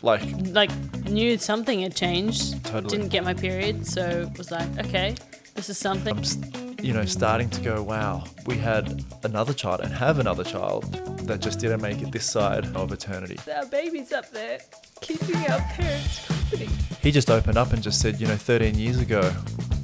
Like knew something had changed. Totally. Didn't get my period, so was like, okay, this is something. I'm starting to go, wow, we had another child and have another child that just didn't make it this side of eternity. Our baby's up there, keeping our parents company. He just opened up and just said, 13 years ago,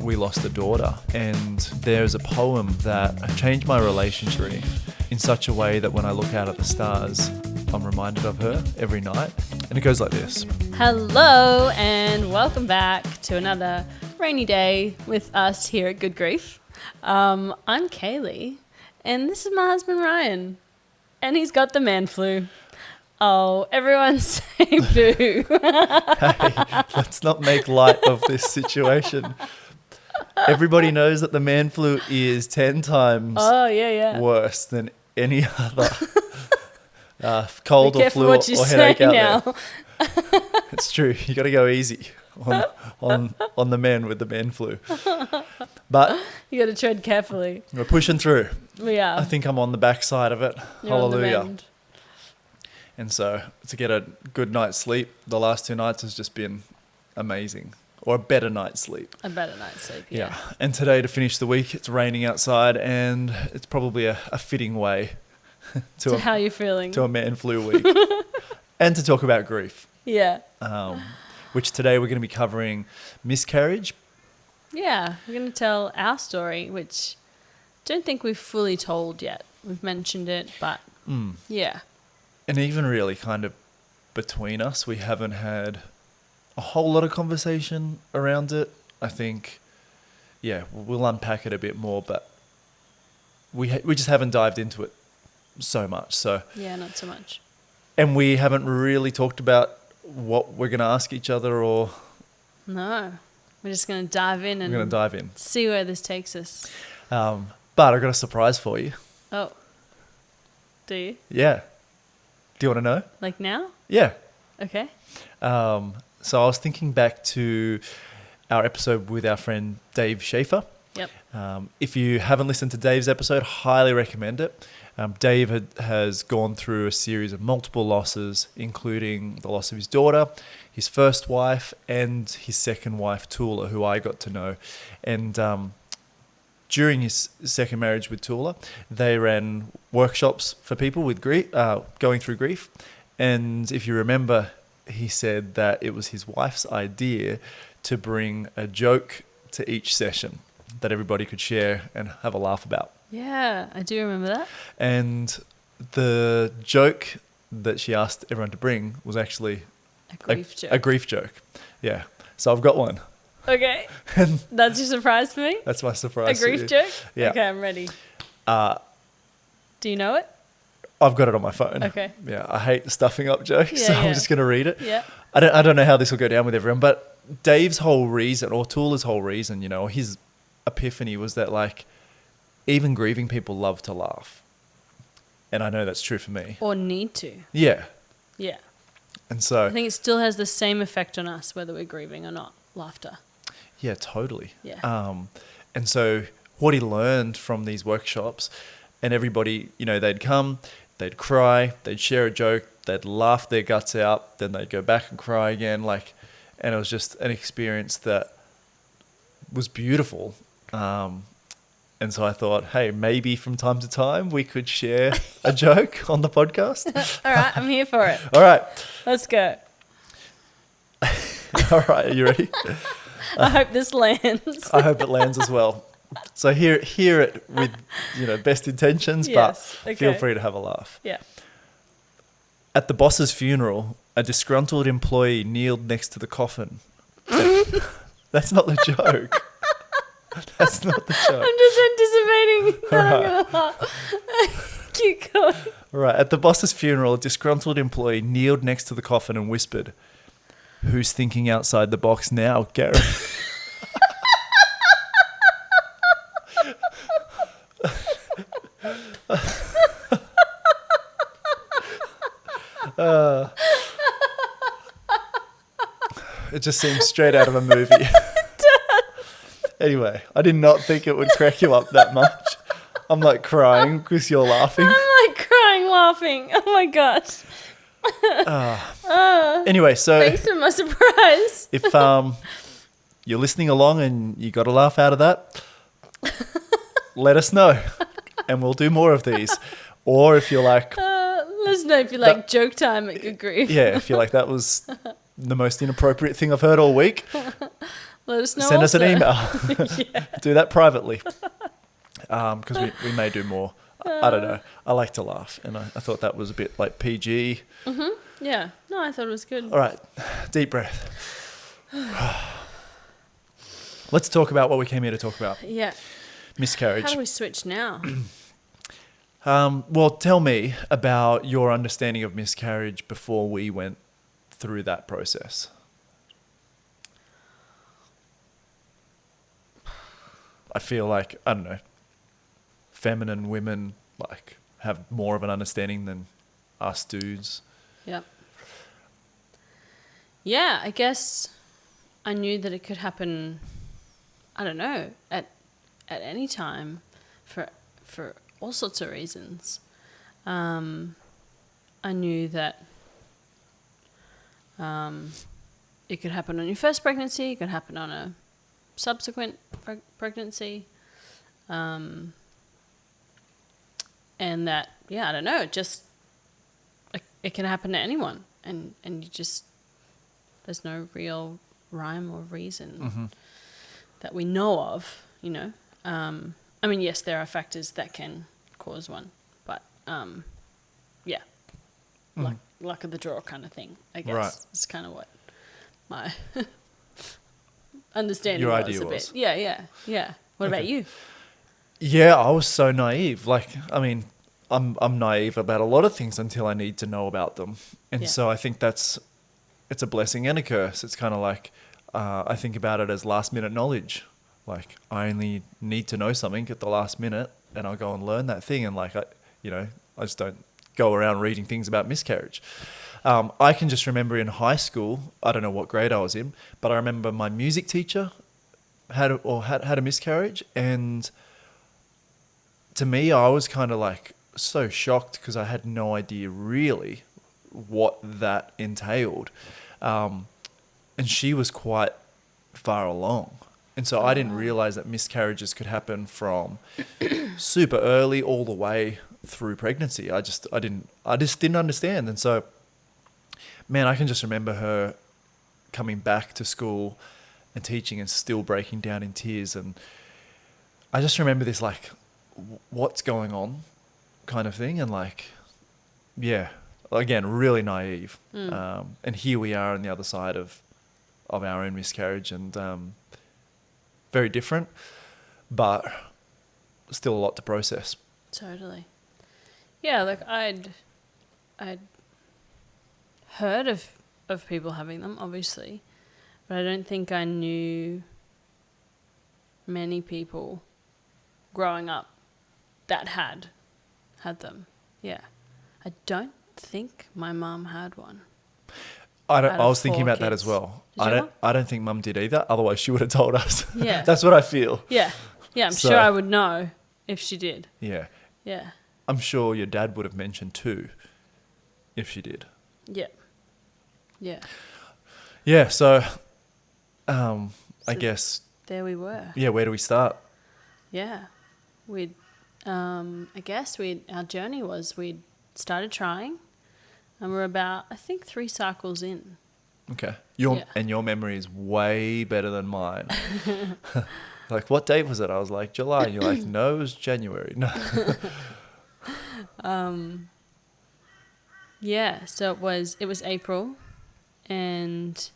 we lost a daughter. And there's a poem that changed my relationship in such a way that when I look out at the stars, I'm reminded of her every night. And it goes like this. Hello, and welcome back to another rainy day with us here at Good Grief. I'm Kaylee, and this is my husband Ryan, and he's got the man flu. Oh, everyone say boo. Hey, let's not make light of this situation. Everybody knows that the man flu is 10 times worse than any other cold or flu or headache out there. It's true. You got to go easy on the man with the man flu. But you got to tread carefully. We're pushing through. We are. I think I'm on the backside of it. You're Hallelujah. on the mend. And so to get a good night's sleep, the last 2 nights has just been amazing. Or a better night's sleep. A better night's sleep, yeah. And today to finish the week, it's raining outside, and it's probably a fitting way to how you're feeling. To a man flu week. And to talk about grief. Yeah. Which today we're going to be covering miscarriage. Yeah, we're going to tell our story, which I don't think we've fully told yet. We've mentioned it, but yeah. And even really kind of between us, we haven't had a whole lot of conversation around it. I think, we'll unpack it a bit more, but we just haven't dived into it so much. So yeah, not so much. And we haven't really talked about what we're going to ask each other or... No, we're just going to dive in and see where this takes us. But I've got a surprise for you. Oh, do you? Yeah. Do you want to know? Like now? Yeah. Okay. So I was thinking back to our episode with our friend Dave Schaefer. Yep. If you haven't listened to Dave's episode, highly recommend it. Dave has gone through a series of multiple losses, including the loss of his daughter, his first wife, and his second wife, Tula, who I got to know. And during his second marriage with Tula, they ran workshops for people with grief, going through grief. And if you remember, he said that it was his wife's idea to bring a joke to each session that everybody could share and have a laugh about. Yeah, I do remember that. And the joke that she asked everyone to bring was actually a grief joke. Yeah. So I've got one. Okay. That's your surprise for me? That's my surprise. A grief joke? Yeah. Okay, I'm ready. Do you know it? I've got it on my phone. Okay. Yeah, I hate stuffing up jokes, yeah, so I'm just going to read it. Yeah. I don't know how this will go down with everyone, but Dave's whole reason, or Tula's whole reason, his epiphany was that, like, even grieving people love to laugh. And I know that's true for me. Or need to. Yeah. Yeah. And so... I think it still has the same effect on us, whether we're grieving or not, laughter. Yeah, totally. Yeah. And so what he learned from these workshops, and everybody, they'd come, they'd cry, they'd share a joke, they'd laugh their guts out, then they'd go back and cry again. And it was just an experience that was beautiful. And so I thought, hey, maybe from time to time we could share a joke on the podcast. All right, I'm here for it. All right. Let's go. All right, are you ready? I hope this lands. I hope it lands as well. So hear it with, best intentions, yes, but feel free to have a laugh. Yeah. At the boss's funeral, a disgruntled employee kneeled next to the coffin. That's not the joke. That's not the joke. I'm just anticipating that I'm going to laugh. Keep going. All right. At the boss's funeral, a disgruntled employee kneeled next to the coffin and whispered, "Who's thinking outside the box now, Gary?" It just seems straight out of a movie. It does. Anyway, I did not think it would crack you up that much. I'm like crying because you're laughing. I'm like crying laughing. Oh my gosh. Anyway, so Thanks for my surprise. if you're listening along and you got a laugh out of that, let us know and we'll do more of these. Or if you're like, Let us know if you like joke time at Good Grief. yeah, if you're like, that was the most inappropriate thing I've heard all week, Let us know. send us an also. email. Do that privately. Because we may do more. I don't know. I like to laugh. And I thought that was a bit like PG. Yeah. No, I thought it was good. All right. Deep breath. Let's talk about what we came here to talk about. Yeah. Miscarriage. How do we switch now? Well, tell me about your understanding of miscarriage before we went through that process. I feel like, I don't know, feminine women like have more of an understanding than us dudes. Yep. Yeah, I guess I knew that it could happen, I don't know, at any time for all sorts of reasons. I knew that it could happen on your first pregnancy, it could happen on a subsequent pregnancy. And that, yeah, I don't know, it can happen to anyone. And you just, there's no real rhyme or reason that we know of, you know. I mean, yes, there are factors that can cause one, but yeah, luck of the draw kind of thing, I guess. Right. Is kind of what my understanding Your was idea a was. bit. Yeah. What about you? Yeah, I was so naive. Like, I mean, I'm naive about a lot of things until I need to know about them. And Yeah. so I think it's a blessing and a curse. It's kind of like, I think about it as last minute knowledge. Like, I only need to know something at the last minute and I'll go and learn that thing. And like, I just don't go around reading things about miscarriage. I can just remember in high school, I don't know what grade I was in, but I remember my music teacher had a miscarriage, and to me, I was kind of like so shocked because I had no idea really what that entailed. And she was quite far along. And so I didn't realize that miscarriages could happen from super early all the way through pregnancy. I just didn't understand. And so, man, I can just remember her coming back to school and teaching and still breaking down in tears. And I just remember this like, what's going on kind of thing. And like, yeah, again, really naive. And here we are on the other side of our own miscarriage, and very different, but still a lot to process. Totally. Yeah, like I'd heard of people having them, obviously, but I don't think I knew many people growing up that had them. Yeah. I don't think my mum had one. I Out of was thinking 4 about that as kids. well. Did you have I don't think Mum did either. Otherwise, she would have told us. Yeah. That's what I feel. Yeah. Yeah, I'm So- sure I would know if she did. Yeah. Yeah. I'm sure your dad would have mentioned too, if she did. Yeah. Yeah. Yeah. So, I So- guess, There we were. yeah. Where do we start? Yeah. I guess our journey was we'd started trying and we're about, I think, 3 cycles in. Okay. Yeah. And your memory is way better than mine. Like, what date was it? I was like, July. And you're like, no, it was January. No. Yeah, so it was April, and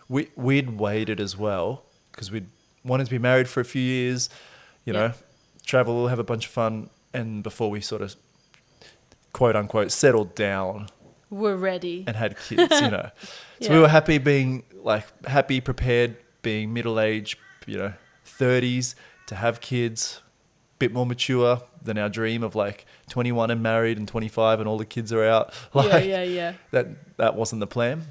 We'd waited as well because we'd wanted to be married for a few years, you Yeah. know, travel, have a bunch of fun. And before we sort of, quote unquote, settled down we're ready. and had kids, you know. So Yeah. we were happy, prepared, being middle-aged, 30s, to have kids, bit more mature than our dream of like 21 and married and 25 and all the kids are out. Like, Yeah. That wasn't the plan.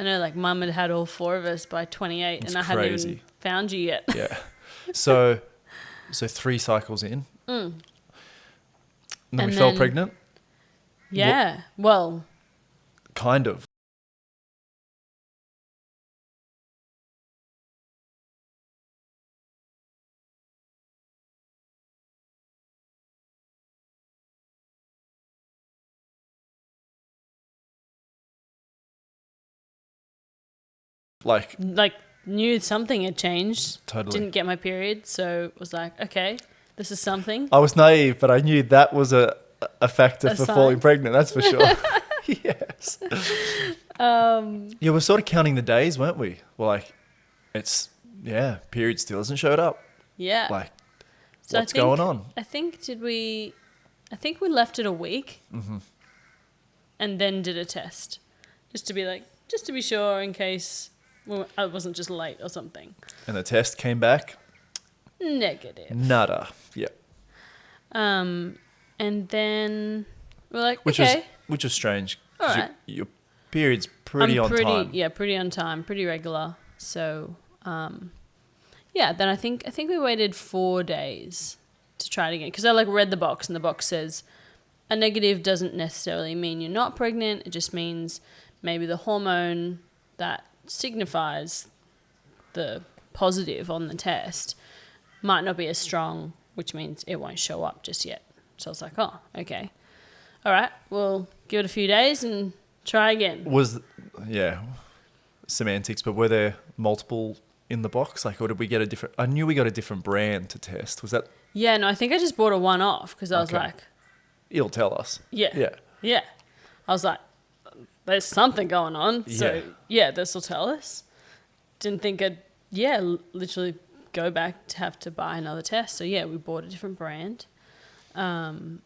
I know, like, Mum had all 4 of us by 28, It's and I hadn't even crazy. found you yet. Yeah. So 3 cycles in. And then And we fell then- pregnant. Yeah. Well, Kind of. Like, Knew something had changed. Totally. Didn't get my period, so was like, okay, this is something. I was naive, but I knew that was a factor A for sign. falling pregnant. That's for sure. Yes. Yeah, we're sort of counting the days, weren't we? Well, like, period still hasn't showed up. Yeah. Like, So what's going on? I think we left it a week, and then did a test, just to be sure in case I wasn't just late or something. And the test came back Negative. nada. Yeah. And then we're like, Which okay, was strange. 'Cause all right. Your period's pretty on time. Yeah, pretty on time, pretty regular. So, yeah. Then I think we waited 4 days to try it again, because I read the box, and the box says a negative doesn't necessarily mean you're not pregnant. It just means maybe the hormone that signifies the positive on the test might not be as strong, which means it won't show up just yet. So I was like, oh, okay. All right, we'll give it a few days and try again. Semantics, but were there multiple in the box? Like, or did we get a different... I knew we got a different brand to test. Was that... Yeah, no, I think I just bought a one-off, because I was like... It'll tell us. Yeah. I was like, there's something going on. So, yeah, this will tell us. Didn't think I'd, literally go back to have to buy another test. So, yeah, we bought a different brand. Again,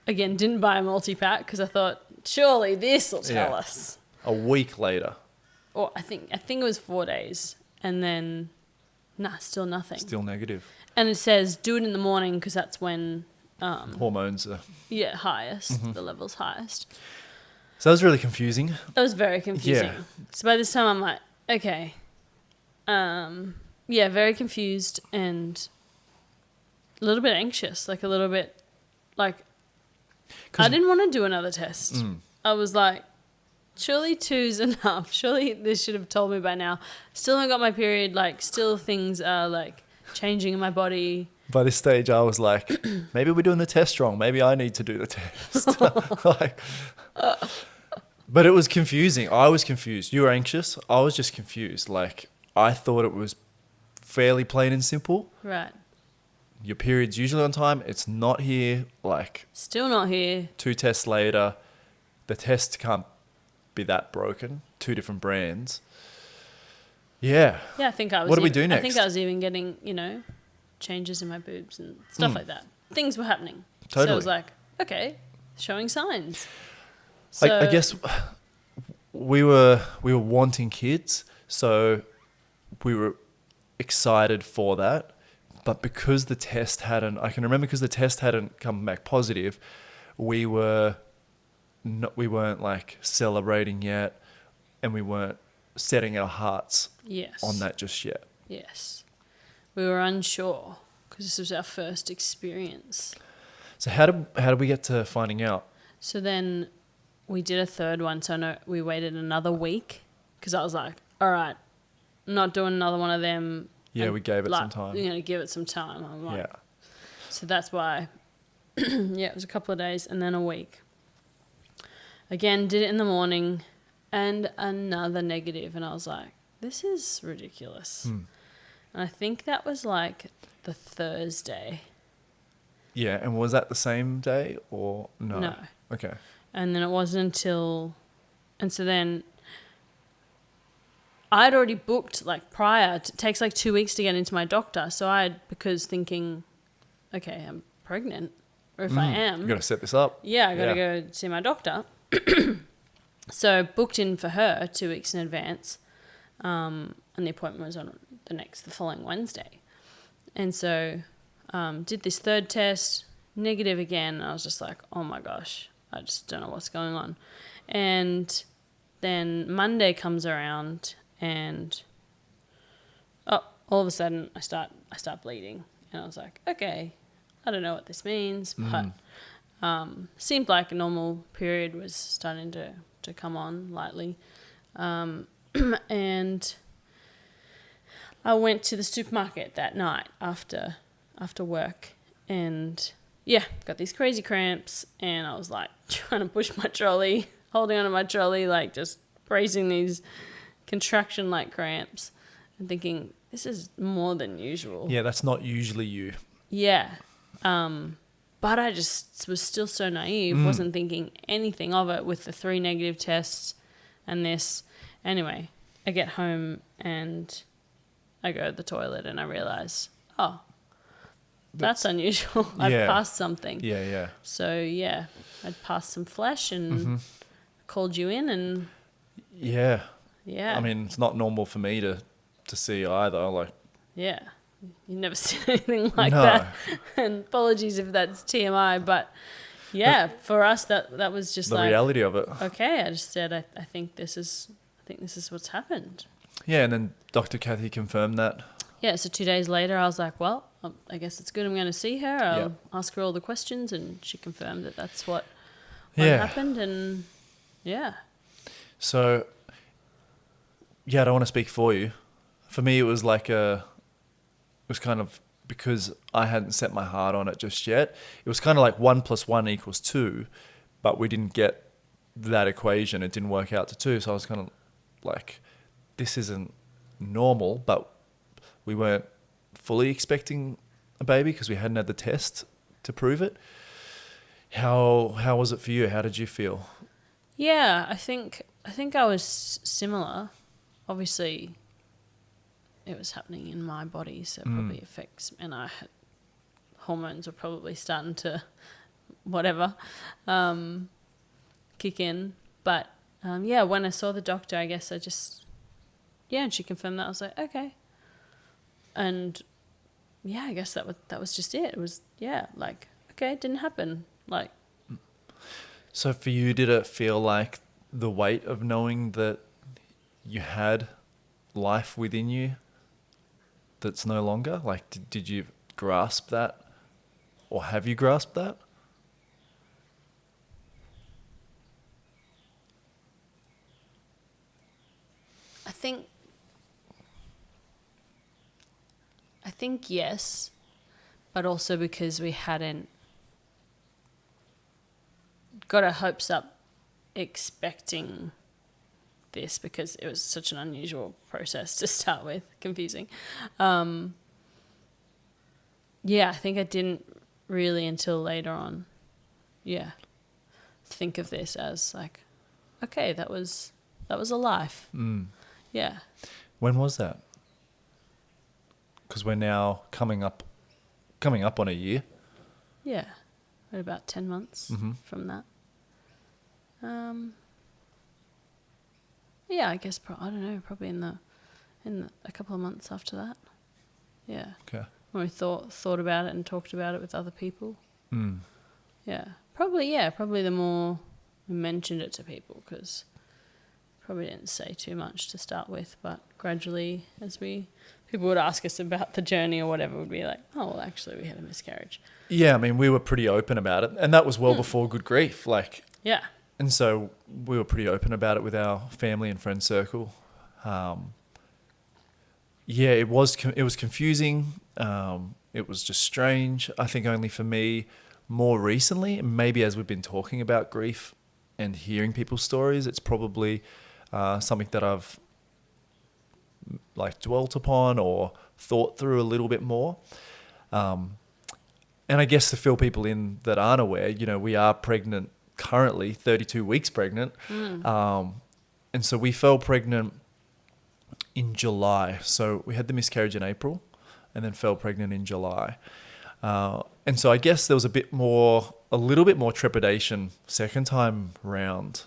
didn't buy a multi-pack, because I thought, surely this will tell us. A week later. Or I think it was 4 days. And then, still nothing. Still negative. And it says, do it in the morning, because that's when... hormones are... Yeah, highest. The level's highest. So that was really confusing. That was very confusing. Yeah. So by this time, I'm like, okay. Very confused and a little bit anxious. I didn't want to do another test. I was like, surely 2's enough. Surely this should have told me by now. Still haven't got my period. Still things are, changing in my body. By this stage, I was like, maybe we're doing the test wrong. Maybe I need to do the test. But it was confusing. I was confused. You were anxious. I was just confused. I thought it was fairly plain and simple. Right. Your period's usually on time. It's not here. Still not here. 2 tests later. The test can't be that broken. 2 different brands. Yeah. Yeah, I think I was... What do we do next? I think I was even getting, changes in my boobs and stuff like that. Things were happening. Totally. So I was like, okay, showing signs. So I guess we were wanting kids, so we were excited for that. But because the test hadn't come back positive, we weren't celebrating yet, and we weren't setting our hearts on that just yet. Yes. We were unsure, because this was our first experience. So how did we get to finding out? So then we did a third one. So no, we waited another week, because I was like, all right, I'm not doing another one of them. Yeah, we gave it some time. Give it some time. I'm like, yeah. So that's why, it was a couple of days and then a week. Again, did it in the morning and another negative. And I was like, this is ridiculous. And I think that was the Thursday. Yeah, and was that the same day or no? No. Okay. And then it wasn't until... And so then I'd already booked prior. It takes 2 weeks to get into my doctor. So because thinking, okay, I'm pregnant. Or if I am... You've got to set this up. Yeah, I got to go see my doctor. So booked in for her 2 weeks in advance. And the appointment was on the following Wednesday. And so did this third test, negative again. I was just like, oh my gosh, I just don't know what's going on. And then Monday comes around and all of a sudden I start bleeding. And I was like, okay, I don't know what this means, but seemed like a normal period was starting to to come on lightly. And I went to the supermarket that night after work, and got these crazy cramps, and I was like trying to push my trolley, holding onto my trolley, like just bracing these contraction-like cramps and thinking, this is more than usual. Yeah, that's not usually you. Yeah. But I just was still so naive, wasn't thinking anything of it with the 3 negative tests and this. Anyway, I get home and I go to the toilet and I realise, that's unusual. I've passed something. Yeah. So, I'd passed some flesh and called you in and... Yeah. Yeah. I mean, it's not normal for me to see either. Like, yeah. You've never seen anything like that. And apologies if that's TMI, but for us that was just the reality of it. Okay, I just said I think this is what's happened. Yeah, and then Dr. Kathy confirmed that. Yeah, so 2 days later I was like, well, I guess it's good I'm going to see her. I'll ask her all the questions, and she confirmed that that's what happened, and So, I don't want to speak for you. For me, it was like it was kind of, because I hadn't set my heart on it just yet, it was kind of like 1 + 1 = 2, but we didn't get that equation. It didn't work out to 2. So I was kind of like, this isn't normal, but we weren't fully expecting a baby because we hadn't had the test to prove it. How was it for you? How did you feel? Yeah, I think I was similar. Obviously, it was happening in my body, so it probably affects, and hormones were probably starting to kick in. But when I saw the doctor, I guess I just and she confirmed that. I was like, okay, and I guess that was just it. It was like, okay, it didn't happen. Like, so for you, did it feel like the weight of knowing that you had life within you that's no longer? Like, did you grasp that, or have you grasped that? I think yes, but also because we hadn't got our hopes up expecting this, because it was such an unusual process to start with, confusing. I think I didn't really until later on, think of this as like, okay, that was a life. Yeah. When was that? Because we're now coming up on a year. Yeah, at about 10 months from that. I guess I don't know, probably in a couple of months after that. Yeah. Okay. When we thought about it and talked about it with other people. Yeah. Probably the more we mentioned it to people, because probably didn't say too much to start with, but gradually as people would ask us about the journey or whatever, we'd be like, oh, well, actually we had a miscarriage. Yeah, I mean, we were pretty open about it, and that was well before Good Grief. Like, yeah. And so we were pretty open about it with our family and friend circle. It was confusing. It was just strange. I think only for me, more recently, maybe as we've been talking about grief and hearing people's stories, it's probably something that I've like dwelt upon or thought through a little bit more. And I guess to fill people in that aren't aware, we are pregnant currently, 32 weeks pregnant. And so we fell pregnant in July. So we had the miscarriage in April and then fell pregnant in July. And so I guess there was a little bit more trepidation second time round,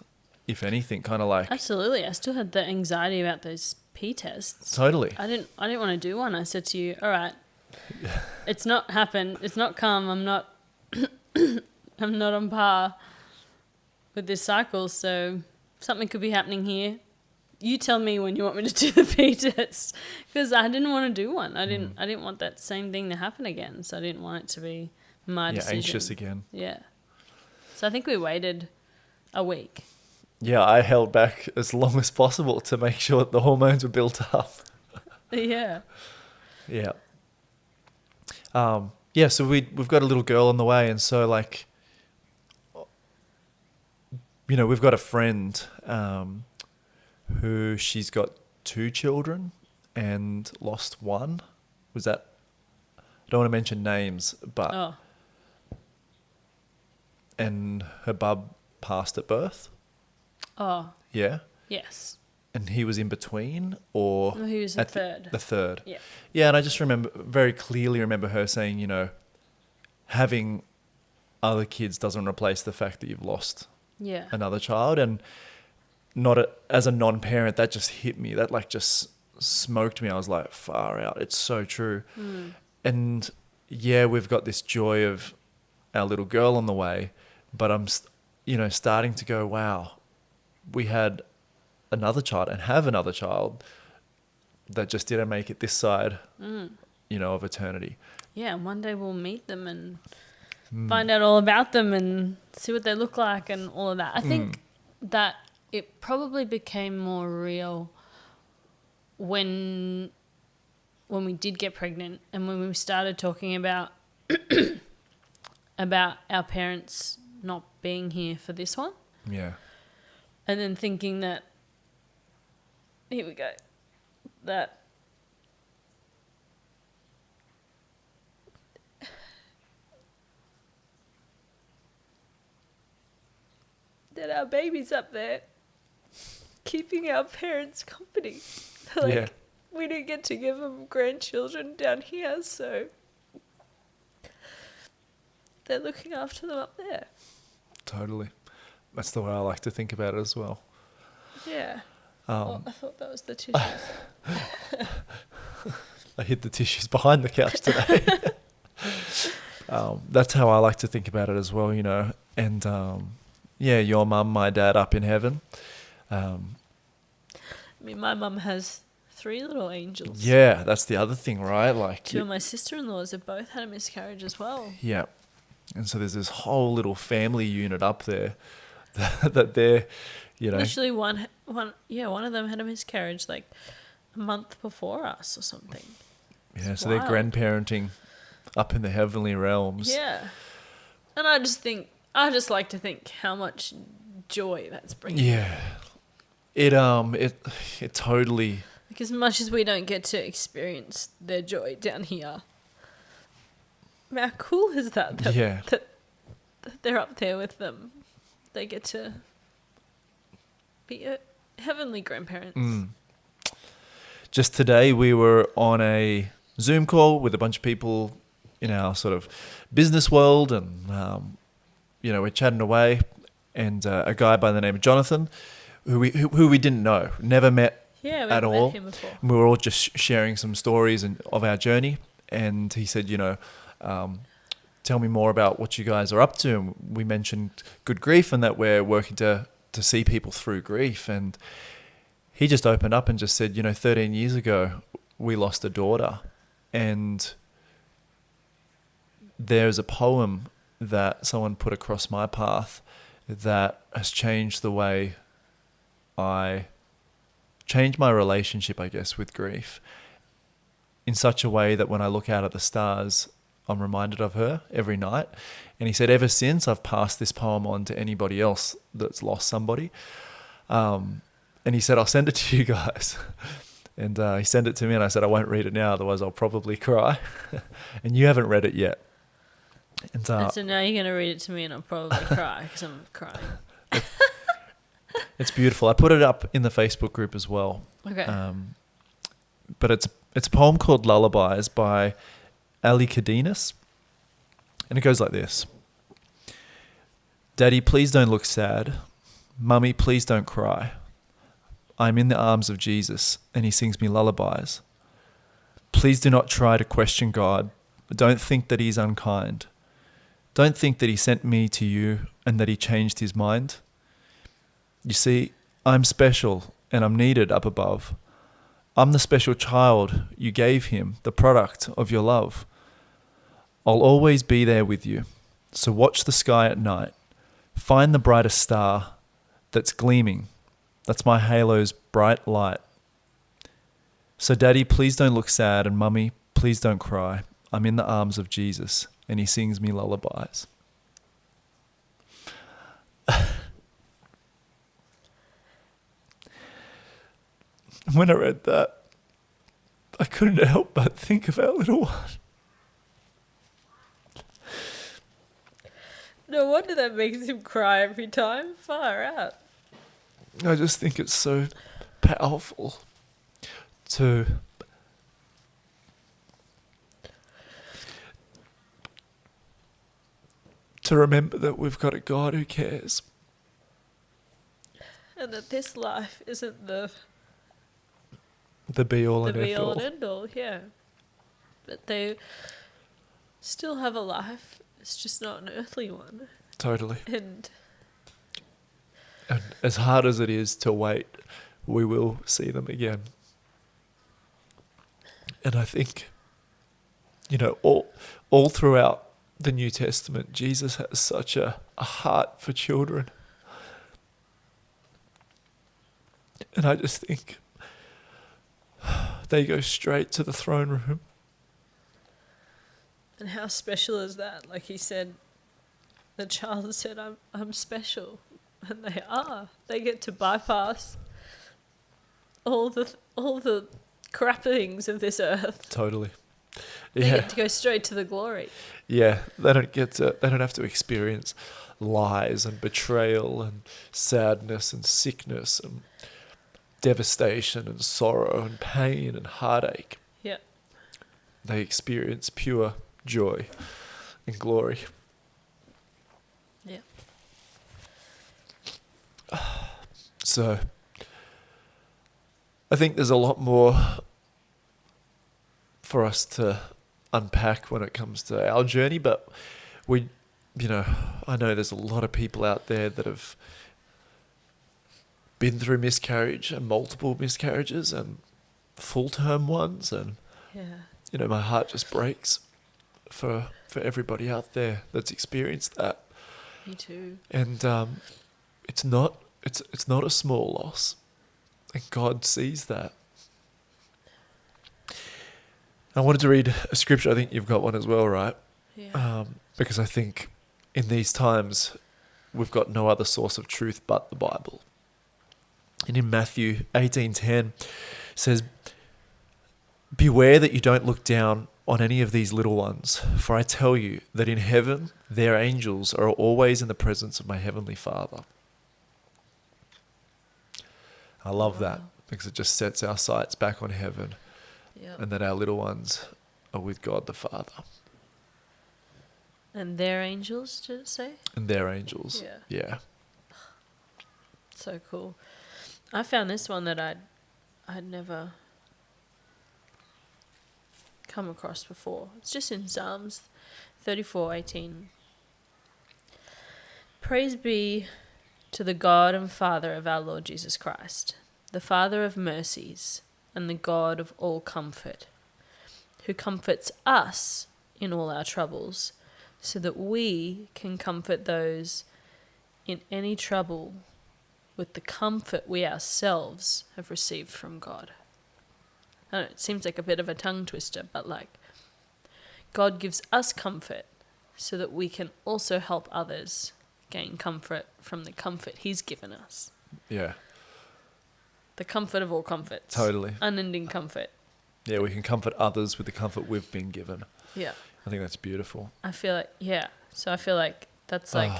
if anything, kind of like... Absolutely. I still had the anxiety about those P tests. Totally. I didn't want to do one. I said to you, all right, it's not happened. It's not come. I'm not on par with this cycle, so something could be happening here. You tell me when you want me to do the P test, because I didn't want to do one. I didn't want that same thing to happen again, so I didn't want it to be my decision. Anxious again. Yeah. So I think we waited a week. Yeah, I held back as long as possible to make sure that the hormones were built up. Yeah. Yeah. Yeah, so we've got a little girl on the way, and so like, we've got a friend who she's got 2 children and lost one. Was that? I don't want to mention names, but Oh. and her bub passed at birth. Oh. Yeah, Yes. and he was in between, or Well, he was the at third. The third. Yeah. Yeah, and I just very clearly remember her saying, having other kids doesn't replace the fact that you've lost Yeah. another child. And as a non-parent, that just hit me. That like just smoked me. I was like, far out. It's so true. And yeah, we've got this joy of our little girl on the way, but I'm, starting to go, wow, we had another child and have another child that just didn't make it this side, of eternity. Yeah, and one day we'll meet them and find out all about them and see what they look like and all of that. I think that it probably became more real when we did get pregnant and when we started talking about about our parents not being here for this one. Yeah. And then thinking that, here we go, that our baby's up there keeping our parents company. Yeah. We didn't get to give them grandchildren down here, so they're looking after them up there. Totally. That's the way I like to think about it as well. Yeah. I thought that was the tissues. I hid the tissues behind the couch today. That's how I like to think about it as well, And yeah, your mum, my dad up in heaven. I mean, my mum has 3 little angels. Yeah, that's the other thing, right? Like 2 of my sister-in-laws have both had a miscarriage as well. Yeah. And so there's this whole little family unit up there that they're, Literally one of them had a miscarriage like a month before us or something. Yeah, It's so they're wild. grandparenting up in the heavenly realms. Yeah. And I just like to think how much joy that's bringing. Yeah. It totally. Like as much as we don't get to experience their joy down here, how cool is that? That they're up there with them. They get to be heavenly grandparents. Just today we were on a Zoom call with a bunch of people in our sort of business world, and we're chatting away, and a guy by the name of Jonathan, who we didn't know, never met. Yeah, we at haven't all. met him before. And we were all just sharing some stories of our journey, and he said, tell me more about what you guys are up to. And we mentioned Good Grief and that we're working to see people through grief. And he just opened up and just said, 13 years ago, we lost a daughter. And there's a poem that someone put across my path that has changed the way I changed my relationship, I guess, with grief in such a way that when I look out at the stars, I'm reminded of her every night. And he said, ever since, I've passed this poem on to anybody else that's lost somebody. And he said, I'll send it to you guys. And he sent it to me, and I said, I won't read it now, otherwise I'll probably cry. And you haven't read it yet. And so now you're going to read it to me and I'll probably cry because I'm crying. It's beautiful. I put it up in the Facebook group as well. Okay. But it's a poem called Lullabies by Ali Cardenas. And it goes like this. Daddy, please don't look sad. Mummy, please don't cry. I'm in the arms of Jesus, and he sings me lullabies. Please do not try to question God. Don't think that he's unkind. Don't think that he sent me to you and that he changed his mind. You see, I'm special and I'm needed up above. I'm the special child you gave him, the product of your love. I'll always be there with you. So watch the sky at night. Find the brightest star that's gleaming. That's my halo's bright light. So Daddy, please don't look sad, and Mummy, please don't cry. I'm in the arms of Jesus, and he sings me lullabies. When I read that, I couldn't help but think of our little one. No wonder that makes him cry every time. Far out. I just think it's so powerful to remember that we've got a God who cares. And that this life isn't the The be all be and all end and all. end all, yeah. But they still have a life. It's just not an earthly one. Totally. And And as hard as it is to wait, we will see them again. And I think, all throughout the New Testament, Jesus has such a heart for children. And I just think they go straight to the throne room. and how special is that? Like he said, the child said, I'm special. And they are. They get to bypass all the crap things of this earth. Totally. They Yeah. get to go straight to the glory. Yeah. They don't have to experience lies and betrayal and sadness and sickness and devastation and sorrow and pain and heartache. Yeah. They experience pure joy and glory. Yeah. So I think there's a lot more for us to unpack when it comes to our journey, but I know there's a lot of people out there that have been through miscarriage and multiple miscarriages and full-term ones, and Yeah. my heart just breaks for everybody out there that's experienced that. Me too. And it's not a small loss, and God sees that. I wanted to read a scripture. I think you've got one as well, right? Yeah. Because I think in these times we've got no other source of truth but the Bible. And in Matthew 18:10 says, "Beware that you don't look down on any of these little ones, for I tell you that in heaven their angels are always in the presence of my heavenly Father." I love that Wow. because it just sets our sights back on heaven, Yeah. and that our little ones are with God the Father And their angels, did it say? and their angels. Yeah. Yeah. So cool. I found this one that I'd never come across before. It's just in Psalms 34:18. Praise be to the God and Father of our Lord Jesus Christ, the Father of mercies and the God of all comfort, who comforts us in all our troubles, so that we can comfort those in any trouble with the comfort we ourselves have received from God. I don't know, it seems like a bit of a tongue twister, but God gives us comfort so that we can also help others gain comfort from the comfort he's given us. Yeah. The comfort of all comforts. Totally. Unending comfort. Yeah, we can comfort others with the comfort we've been given. Yeah. I think that's beautiful. I feel like, yeah. So I feel like that's like,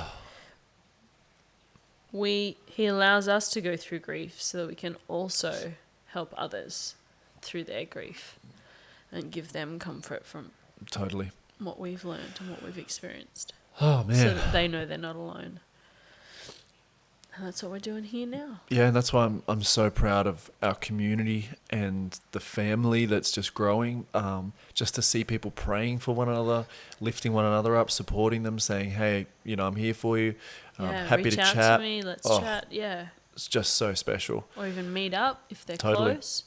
he allows us to go through grief so that we can also help others through their grief and give them comfort from Totally. what we've learned and what we've experienced. Oh, man. So that they know they're not alone. And that's what we're doing here now. Yeah, and that's why I'm so proud of our community and the family that's just growing. Just to see people praying for one another, lifting one another up, supporting them, saying, "Hey, I'm here for you. Happy reach to out chat." to me, let's Oh. chat, yeah. It's just so special. Or even meet up if they're Totally. close.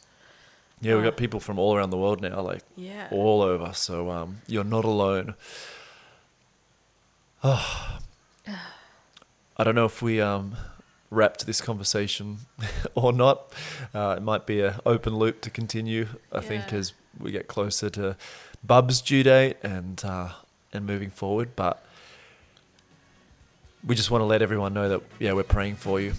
Yeah, we've got people from all around the world now, Yeah. all over. So you're not alone. Oh. I don't know if we wrap to this conversation or not. It might be an open loop to continue, I think, as we get closer to Bub's due date and moving forward. But we just want to let everyone know that, we're praying for you.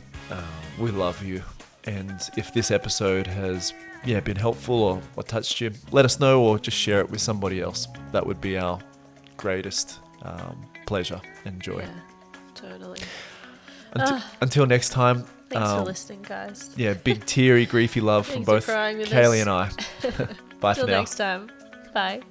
We love you. And if this episode has been helpful or touched you, let us know or just share it with somebody else. That would be our greatest pleasure and joy. Yeah, totally. Until next time. Thanks for listening, guys. Yeah, big teary, griefy love from both Kaylee and I. Bye for now. Till next time. Bye.